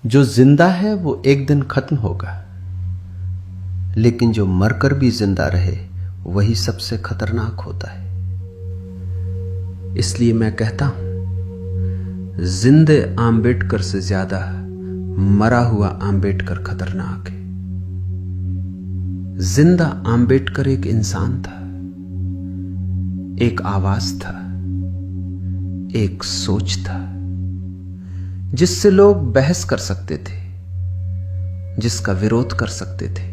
जो जिंदा है वो एक दिन खत्म होगा, लेकिन जो मरकर भी जिंदा रहे वही सबसे खतरनाक होता है। इसलिए मैं कहता हूं, जिंदे आम्बेडकर से ज्यादा मरा हुआ आम्बेडकर खतरनाक है। जिंदा आम्बेडकर एक इंसान था, एक आवाज था, एक सोच था, जिससे लोग बहस कर सकते थे, जिसका विरोध कर सकते थे,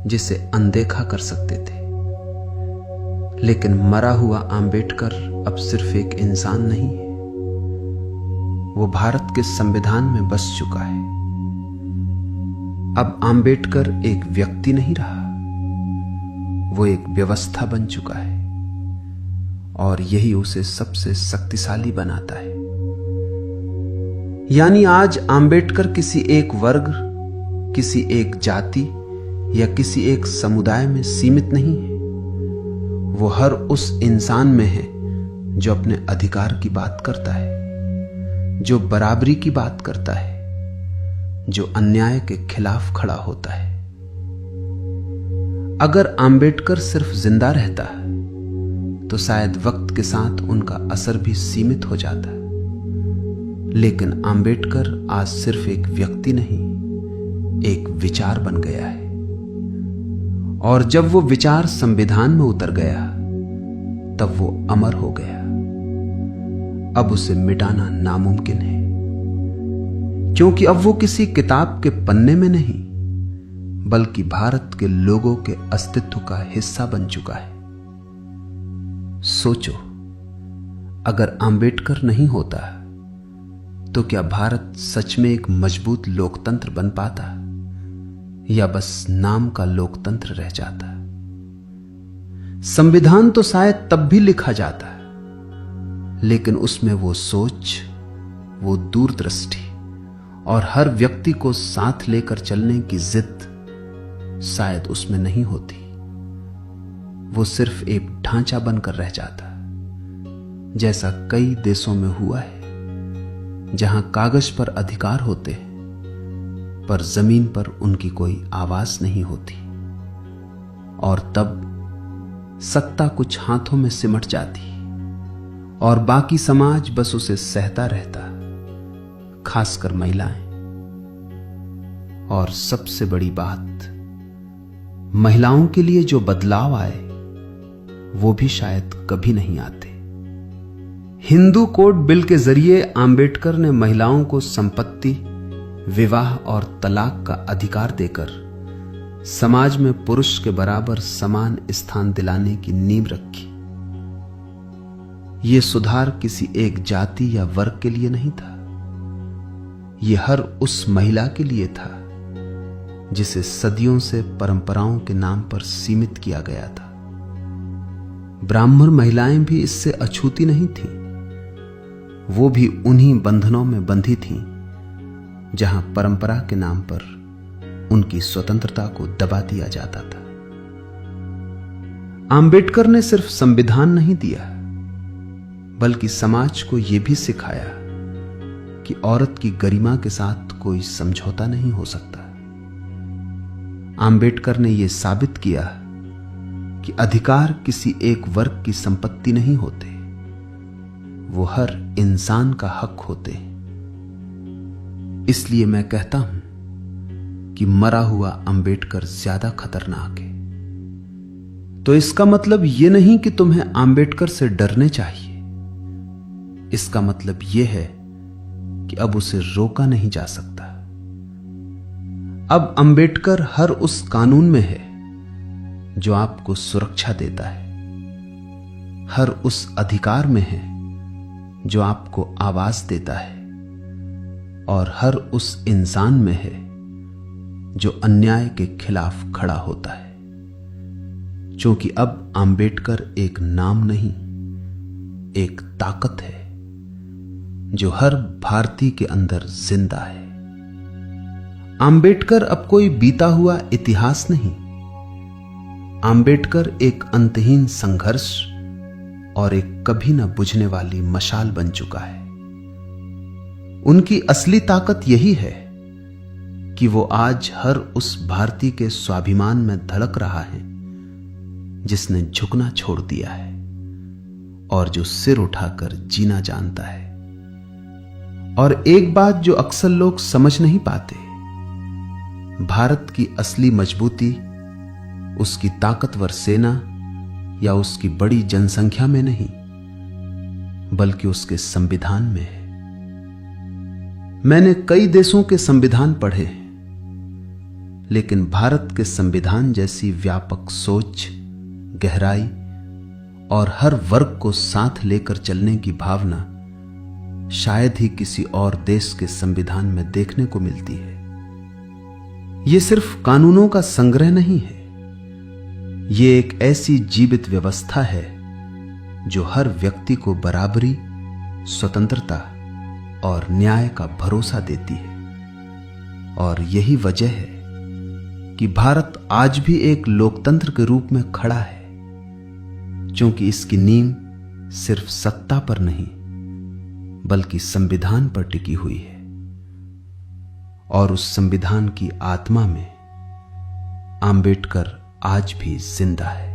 जिसे अनदेखा कर सकते थे। लेकिन मरा हुआ आम्बेडकर अब सिर्फ एक इंसान नहीं है, वो भारत के संविधान में बस चुका है। अब आम्बेडकर एक व्यक्ति नहीं रहा, वो एक व्यवस्था बन चुका है, और यही उसे सबसे शक्तिशाली बनाता है। यानी आज आम्बेडकर किसी एक वर्ग, किसी एक जाति या किसी एक समुदाय में सीमित नहीं है। वो हर उस इंसान में है जो अपने अधिकार की बात करता है, जो बराबरी की बात करता है, जो अन्याय के खिलाफ खड़ा होता है। अगर आम्बेडकर सिर्फ जिंदा रहता तो शायद वक्त के साथ उनका असर भी सीमित हो जाता। लेकिन आम्बेडकर आज सिर्फ एक व्यक्ति नहीं, एक विचार बन गया है। और जब वो विचार संविधान में उतर गया तब वो अमर हो गया। अब उसे मिटाना नामुमकिन है, क्योंकि अब वो किसी किताब के पन्ने में नहीं, बल्कि भारत के लोगों के अस्तित्व का हिस्सा बन चुका है। सोचो, अगर आम्बेडकर नहीं होता तो क्या भारत सच में एक मजबूत लोकतंत्र बन पाता, या बस नाम का लोकतंत्र रह जाता? संविधान तो शायद तब भी लिखा जाता, लेकिन उसमें वो सोच, वो दूरदृष्टि और हर व्यक्ति को साथ लेकर चलने की जिद शायद उसमें नहीं होती। वो सिर्फ एक ढांचा बनकर रह जाता, जैसा कई देशों में हुआ है, जहां कागज पर अधिकार होते हैं पर जमीन पर उनकी कोई आवाज नहीं होती। और तब सत्ता कुछ हाथों में सिमट जाती और बाकी समाज बस उसे सहता रहता, खासकर महिलाएं। और सबसे बड़ी बात, महिलाओं के लिए जो बदलाव आए वो भी शायद कभी नहीं आते। हिंदू कोड बिल के जरिए आम्बेडकर ने महिलाओं को संपत्ति, विवाह और तलाक का अधिकार देकर समाज में पुरुष के बराबर समान स्थान दिलाने की नींव रखी। यह सुधार किसी एक जाति या वर्ग के लिए नहीं था, यह हर उस महिला के लिए था जिसे सदियों से परंपराओं के नाम पर सीमित किया गया था। ब्राह्मण महिलाएं भी इससे अछूती नहीं थीं, वो भी उन्हीं बंधनों में बंधी थीं जहां परंपरा के नाम पर उनकी स्वतंत्रता को दबा दिया जाता था। आम्बेडकर ने सिर्फ संविधान नहीं दिया, बल्कि समाज को यह भी सिखाया कि औरत की गरिमा के साथ कोई समझौता नहीं हो सकता। आम्बेडकर ने यह साबित किया कि अधिकार किसी एक वर्ग की संपत्ति नहीं होते, वो हर इंसान का हक होते। इसलिए मैं कहता हूं कि मरा हुआ आम्बेडकर ज्यादा खतरनाक है। तो इसका मतलब यह नहीं कि तुम्हें आम्बेडकर से डरने चाहिए। इसका मतलब यह है कि अब उसे रोका नहीं जा सकता। अब आम्बेडकर हर उस कानून में है जो आपको सुरक्षा देता है, हर उस अधिकार में है जो आपको आवाज देता है, और हर उस इंसान में है जो अन्याय के खिलाफ खड़ा होता है। क्योंकि अब आम्बेडकर एक नाम नहीं, एक ताकत है जो हर भारतीय के अंदर जिंदा है। आम्बेडकर अब कोई बीता हुआ इतिहास नहीं, आम्बेडकर एक अंतहीन संघर्ष और एक कभी न बुझने वाली मशाल बन चुका है। उनकी असली ताकत यही है कि वो आज हर उस भारतीय के स्वाभिमान में धड़क रहा है जिसने झुकना छोड़ दिया है और जो सिर उठाकर जीना जानता है। और एक बात जो अक्सर लोग समझ नहीं पाते, भारत की असली मजबूती उसकी ताकतवर सेना या उसकी बड़ी जनसंख्या में नहीं, बल्कि उसके संविधान में है। मैंने कई देशों के संविधान पढ़े, लेकिन भारत के संविधान जैसी व्यापक सोच, गहराई और हर वर्ग को साथ लेकर चलने की भावना शायद ही किसी और देश के संविधान में देखने को मिलती है। यह सिर्फ कानूनों का संग्रह नहीं है, यह एक ऐसी जीवित व्यवस्था है जो हर व्यक्ति को बराबरी, स्वतंत्रता और न्याय का भरोसा देती है। और यही वजह है कि भारत आज भी एक लोकतंत्र के रूप में खड़ा है, क्योंकि इसकी नींव सिर्फ सत्ता पर नहीं बल्कि संविधान पर टिकी हुई है। और उस संविधान की आत्मा में आंबेडकर आज भी जिंदा है।